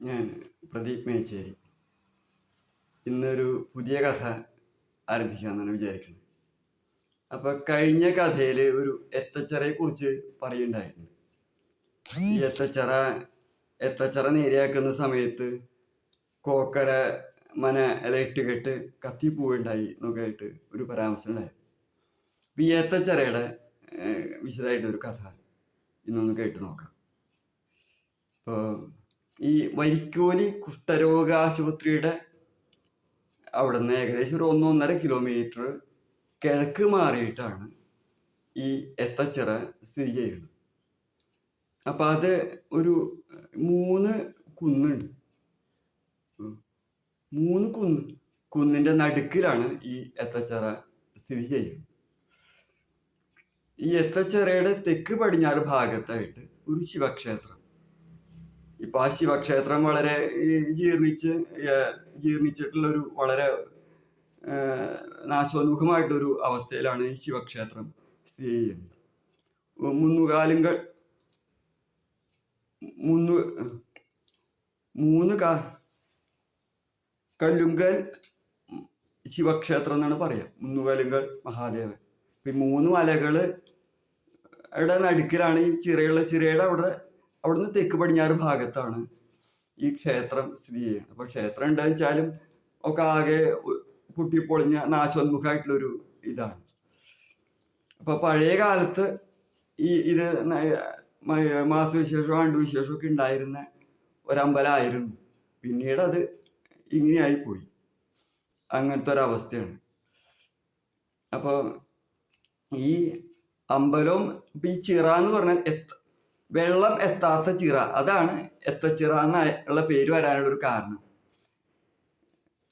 ഞാൻ പ്രദീപ് മേച്ചേരി. ഇന്നൊരു പുതിയ കഥ ആരംഭിക്കാമെന്നാണ് വിചാരിക്കുന്നത്. അപ്പോൾ കഴിഞ്ഞ കഥയിൽ ഒരു എത്തച്ചറയെ കുറിച്ച് പറയുണ്ടായിട്ടുണ്ട്. ഈ എത്തച്ചറ നേരെയാക്കുന്ന സമയത്ത് കോക്കര മന ഇട്ടുകെട്ട് കത്തിപ്പോവുണ്ടായി എന്നൊക്കെ ആയിട്ട് ഒരു പരാമർശം ഉണ്ടായിരുന്നു. അപ്പം ഈ എത്തച്ചറയുടെ വിശദമായിട്ടൊരു കഥ ഇന്നൊന്ന് കേട്ട് നോക്കാം. ഇപ്പോൾ ഈ വരിക്കോലി കുഷ്ഠരോഗ ആശുപത്രിയുടെ അവിടെ നിന്ന് ഏകദേശം ഒരു 1-1.5 കിലോമീറ്റർ കിഴക്ക് മാറിയിട്ടാണ് ഈ എത്തച്ചിറ സ്ഥിതി ചെയ്യുന്നത്. അപ്പം അത് ഒരു 3 കുന്നുണ്ട്. 3 കുന്നിൻ്റെ നടുക്കിലാണ് ഈ എത്തച്ചിറ സ്ഥിതി ചെയ്യുന്നത്. ഈ എത്തച്ചിറയുടെ തെക്ക് പടിഞ്ഞാറ് ഭാഗത്തായിട്ട് ഒരു ശിവക്ഷേത്രം. ഇപ്പം ആ ശിവക്ഷേത്രം വളരെ ജീർണിച്ചിട്ടുള്ളൊരു വളരെ നാശോന്മുഖമായിട്ടൊരു അവസ്ഥയിലാണ് ഈ ശിവക്ഷേത്രം സ്ഥിതി ചെയ്യുന്നത്. കല്ലുങ്കൽ ശിവക്ഷേത്രം എന്നാണ് പറയുക. മുന്നുകാലുങ്കൽ മഹാദേവൻ. ഈ 3 മലകളുടെ നടുക്കിലാണ് ഈ ചിറയുടെ അവിടുന്ന് തെക്ക് പടിഞ്ഞാറ് ഭാഗത്താണ് ഈ ക്ഷേത്രം സ്ഥിതി ചെയ്യുന്നത്. അപ്പോൾ ക്ഷേത്രം ഉണ്ടെന്ന് വെച്ചാലും ഒക്കെ ആകെ പൊട്ടിപ്പൊളിഞ്ഞ നാശോന്മുഖമായിട്ടുള്ളൊരു ഇതാണ്. അപ്പോൾ പഴയ കാലത്ത് ഇത് മാസവിശേഷവും ആണ്ടുവിശേഷമൊക്കെ ഉണ്ടായിരുന്ന ഒരമ്പലമായിരുന്നു. പിന്നീട് അത് ഇങ്ങനെയായിപ്പോയി. അങ്ങനത്തെ ഒരവസ്ഥയാണ്. അപ്പോൾ ഈ അമ്പലവും ഈ ചിറ എന്ന് പറഞ്ഞാൽ വെള്ളം എത്താത്ത ചിറ, അതാണ് എത്തച്ചിറ എന്നുള്ള പേര് വരാനുള്ളൊരു കാരണം.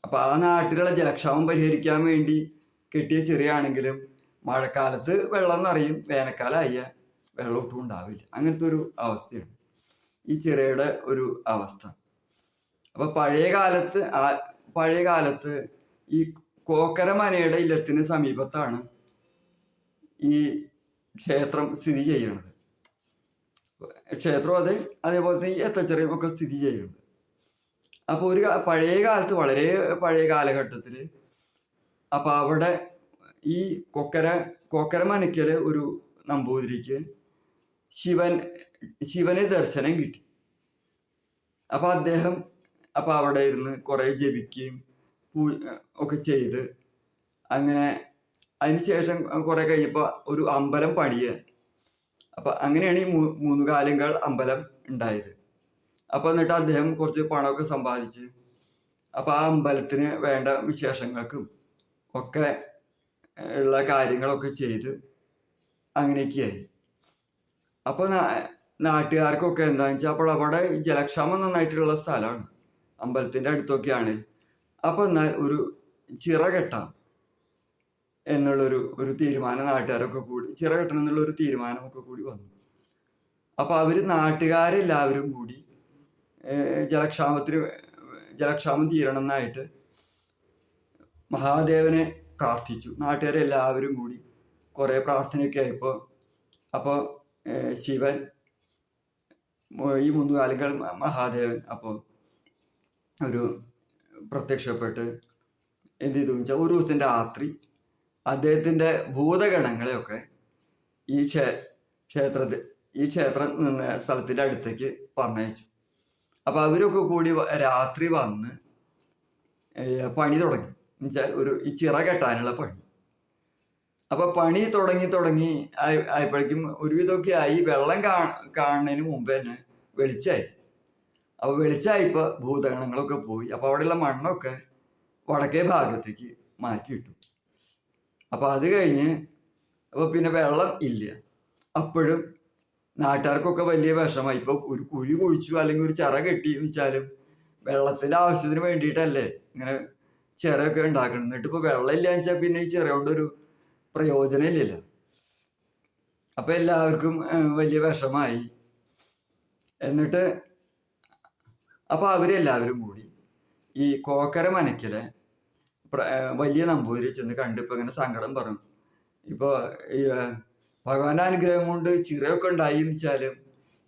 അപ്പം ആ നാട്ടിലുള്ള ജലക്ഷാമം പരിഹരിക്കാൻ വേണ്ടി കെട്ടിയ ചിറയാണെങ്കിലും മഴക്കാലത്ത് വെള്ളം നിറയും, വേനൽക്കാലമായ വെള്ളം ഒട്ടും ഉണ്ടാവില്ല. അങ്ങനത്തെ ഒരു അവസ്ഥയാണ് ഈ ചിറയുടെ ഒരു അവസ്ഥ. അപ്പം പഴയ കാലത്ത് ഈ കോക്കര മനയുടെ ഇല്ലത്തിന് സമീപത്താണ് ഈ ക്ഷേത്രം സ്ഥിതി ചെയ്യുന്നത്. ക്ഷേത്രം അതേപോലെ തന്നെ ഈ എത്തച്ചിറയും ഒക്കെ സ്ഥിതി ചെയ്യുന്നത്. അപ്പോൾ ഒരു പഴയ കാലത്ത്, വളരെ പഴയ കാലഘട്ടത്തിൽ, അപ്പം അവിടെ ഈ കൊക്കര മനയ്ക്കൽ ഒരു നമ്പൂതിരിക്ക് ശിവന് ദർശനം കിട്ടി. അപ്പം അദ്ദേഹം അവിടെ ഇരുന്ന് കുറേ ജപിക്കുകയും ഒക്കെ ചെയ്ത് അങ്ങനെ അതിനുശേഷം കുറേ കഴിഞ്ഞപ്പോൾ ഒരു അമ്പലം പണിയുക. അപ്പം അങ്ങനെയാണ് ഈ 3 കാലുങ്കൽ അമ്പലം ഉണ്ടായത്. അപ്പം എന്നിട്ട് അദ്ദേഹം കുറച്ച് പണമൊക്കെ സമ്പാദിച്ച് അപ്പം ആ അമ്പലത്തിന് വേണ്ട വിശേഷങ്ങൾക്കും ഒക്കെ ഉള്ള കാര്യങ്ങളൊക്കെ ചെയ്ത് അങ്ങനെയൊക്കെയായി. അപ്പോൾ നാട്ടുകാർക്കൊക്കെ എന്താണെന്ന് വെച്ചാൽ അപ്പോൾ അവിടെ ജലക്ഷാമം നന്നായിട്ടുള്ള സ്ഥലമാണ്, അമ്പലത്തിൻ്റെ അടുത്തൊക്കെയാണ്. അപ്പോൾ എന്നാൽ ഒരു ചിറ കെട്ടാം എന്നുള്ളൊരു തീരുമാനം നാട്ടുകാരൊക്കെ കൂടി, ചിറ കെട്ടണം എന്നുള്ളൊരു തീരുമാനമൊക്കെ കൂടി വന്നു. അപ്പോൾ നാട്ടുകാരെല്ലാവരും കൂടി ജലക്ഷാമം തീരണമെന്നായിട്ട് മഹാദേവനെ പ്രാർത്ഥിച്ചു. നാട്ടുകാരെല്ലാവരും കൂടി കുറേ പ്രാർത്ഥനയൊക്കെ ആയപ്പോൾ അപ്പോൾ ശിവൻ, ഈ 3 കാലുങ്കൽ മഹാദേവൻ അപ്പോൾ ഒരു പ്രത്യക്ഷപ്പെട്ട് എന്ത് ചെയ്തു വെച്ചാൽ ഒരു ദിവസം രാത്രി അദ്ദേഹത്തിൻ്റെ ഭൂതഗണങ്ങളെയൊക്കെ ഈ ക്ഷേത്രം നിന്ന സ്ഥലത്തിൻ്റെ അടുത്തേക്ക് പറഞ്ഞയച്ചു. അപ്പോൾ അവരൊക്കെ കൂടി രാത്രി വന്ന് പണി തുടങ്ങി. എന്നുവെച്ചാൽ ഈ ചിറ കെട്ടാനുള്ള പണി. അപ്പോൾ പണി തുടങ്ങി ആയപ്പോഴേക്കും ഒരുവിധമൊക്കെ ആയി. വെള്ളം കാണുന്നതിന് മുമ്പ് തന്നെ വെളിച്ചമായി. അപ്പോൾ വെളിച്ചമായിപ്പോൾ ഭൂതഗണങ്ങളൊക്കെ പോയി. അപ്പോൾ അവിടെയുള്ള മണ്ണൊക്കെ വടക്കേ ഭാഗത്തേക്ക് മാറ്റിയിട്ടു. അപ്പോൾ അത് കഴിഞ്ഞ് അപ്പോൾ പിന്നെ വെള്ളം ഇല്ല. അപ്പോഴും നാട്ടുകാർക്കൊക്കെ വലിയ വിഷമമായി. ഇപ്പോൾ ഒരു കുഴി കുഴിച്ചു അല്ലെങ്കിൽ ഒരു ചിറ കെട്ടി എന്ന് വെച്ചാലും വെള്ളത്തിൻ്റെ ആവശ്യത്തിന് വേണ്ടിയിട്ടല്ലേ ഇങ്ങനെ ചിറയൊക്കെ ഉണ്ടാക്കണം. എന്നിട്ട് ഇപ്പോൾ വെള്ളം ഇല്ലയെന്ന് വെച്ചാൽ പിന്നെ ഈ ചിറ കൊണ്ടൊരു പ്രയോജനം ഇല്ലല്ലോ. അപ്പോൾ എല്ലാവർക്കും വലിയ വിഷമായി. എന്നിട്ട് അപ്പോൾ അവരെല്ലാവരും കൂടി ഈ കോക്കര മനയ്ക്കലെ വലിയ നമ്പൂതിരി ചെന്ന് കണ്ടിപ്പോൾ ഇങ്ങനെ സങ്കടം പറഞ്ഞു. ഇപ്പോൾ ഈ ഭഗവാന്റെ അനുഗ്രഹം കൊണ്ട് ചിറയൊക്കെ ഉണ്ടായി എന്ന് വെച്ചാലും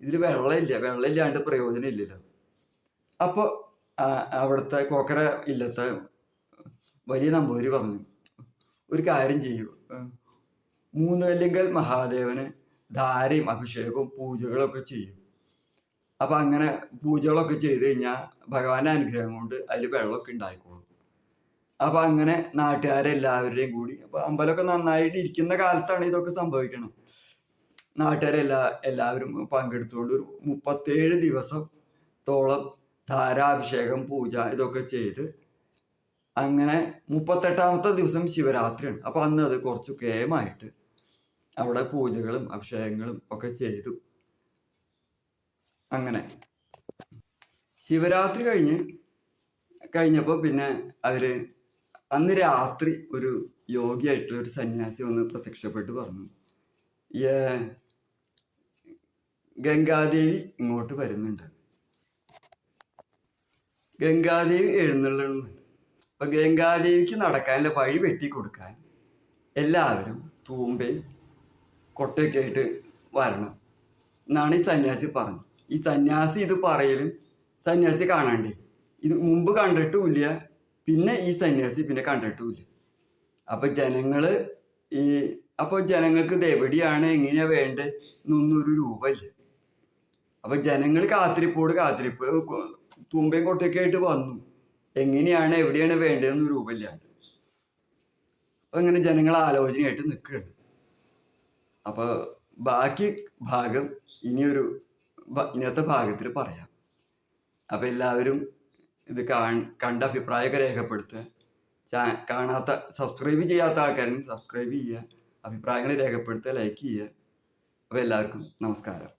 ഇതിൽ വെള്ളമില്ലാണ്ട് പ്രയോജനം ഇല്ലല്ലോ. അപ്പോൾ അവിടുത്തെ കോക്കര ഇല്ലത്തെ വലിയ നമ്പൂതിരി പറഞ്ഞു, ഒരു കാര്യം ചെയ്യൂ, മൂന്നുകല്ലിങ്കൽ മഹാദേവന് ധാരയും അഭിഷേകവും പൂജകളൊക്കെ ചെയ്യും. അപ്പം അങ്ങനെ പൂജകളൊക്കെ ചെയ്ത് കഴിഞ്ഞാൽ ഭഗവാന്റെ അനുഗ്രഹം കൊണ്ട് അതിൽ വെള്ളമൊക്കെ ഉണ്ടായിക്കോളും. അപ്പം അങ്ങനെ നാട്ടുകാരെല്ലാവരുടെയും കൂടി, അപ്പം അമ്പലമൊക്കെ നന്നായിട്ട് ഇരിക്കുന്ന കാലത്താണ് ഇതൊക്കെ സംഭവിക്കണം. എല്ലാവരും പങ്കെടുത്തുകൊണ്ട് ഒരു 37 ദിവസത്തോളം ധാരാഭിഷേകം പൂജ ഇതൊക്കെ ചെയ്ത് അങ്ങനെ 38ാമത്തെ ദിവസം ശിവരാത്രിയാണ്. അപ്പം അന്ന് അത് കുറച്ച് കേമായിട്ട് അവിടെ പൂജകളും അഭിഷേകങ്ങളും ഒക്കെ ചെയ്തു. അങ്ങനെ ശിവരാത്രി കഴിഞ്ഞപ്പോൾ പിന്നെ അവര് അന്ന് രാത്രി ഒരു യോഗിയായിട്ടുള്ള ഒരു സന്യാസി വന്ന് പ്രത്യക്ഷപ്പെട്ട് പറഞ്ഞു, ഗംഗാദേവി ഇങ്ങോട്ട് വരുന്നുണ്ട്, ഗംഗാദേവി എഴുന്നള്ളുന്നുണ്ട്. അപ്പൊ ഗംഗാദേവിക്ക് നടക്കാനുള്ള വഴി വെട്ടിക്കൊടുക്കാൻ എല്ലാവരും തൂമ്പയും കൊട്ടയൊക്കെ ആയിട്ട് വരണം എന്നാണ് ഈ സന്യാസി പറഞ്ഞത്. ഈ സന്യാസി ഇത് പറയലും സന്യാസി കാണാണ്ടേ, ഇത് മുമ്പ് കണ്ടിട്ടുമില്ല, പിന്നെ ഈ സന്യാസി പിന്നെ കണ്ടിട്ടുമില്ല. അപ്പൊ ജനങ്ങൾക്ക് ഇത് എവിടെയാണ് എങ്ങനെയാ വേണ്ടത് എന്നൊന്നൊരു രൂപമില്ല. അപ്പൊ ജനങ്ങൾ കാത്തിരിപ്പ് തൂമ്പയും കൊട്ടയൊക്കെ ആയിട്ട് വന്നു, എങ്ങനെയാണ് എവിടെയാണ് വേണ്ടതെന്ന് രൂപമില്ലാണ്ട്. അപ്പൊ അങ്ങനെ ജനങ്ങൾ ആലോചനയായിട്ട് നിൽക്കുകയാണ്. അപ്പൊ ബാക്കി ഭാഗം ഇന്നത്തെ ഭാഗത്തിൽ പറയാം. അപ്പൊ എല്ലാവരും ഇത് കണ്ട അഭിപ്രായമൊക്കെ രേഖപ്പെടുത്തുക. സബ്സ്ക്രൈബ് ചെയ്യാത്ത ആൾക്കാരും സബ്സ്ക്രൈബ് ചെയ്യുക, അഭിപ്രായങ്ങൾ രേഖപ്പെടുത്തുക, ലൈക്ക് ചെയ്യുക. അപ്പൊ എല്ലാവർക്കും നമസ്കാരം.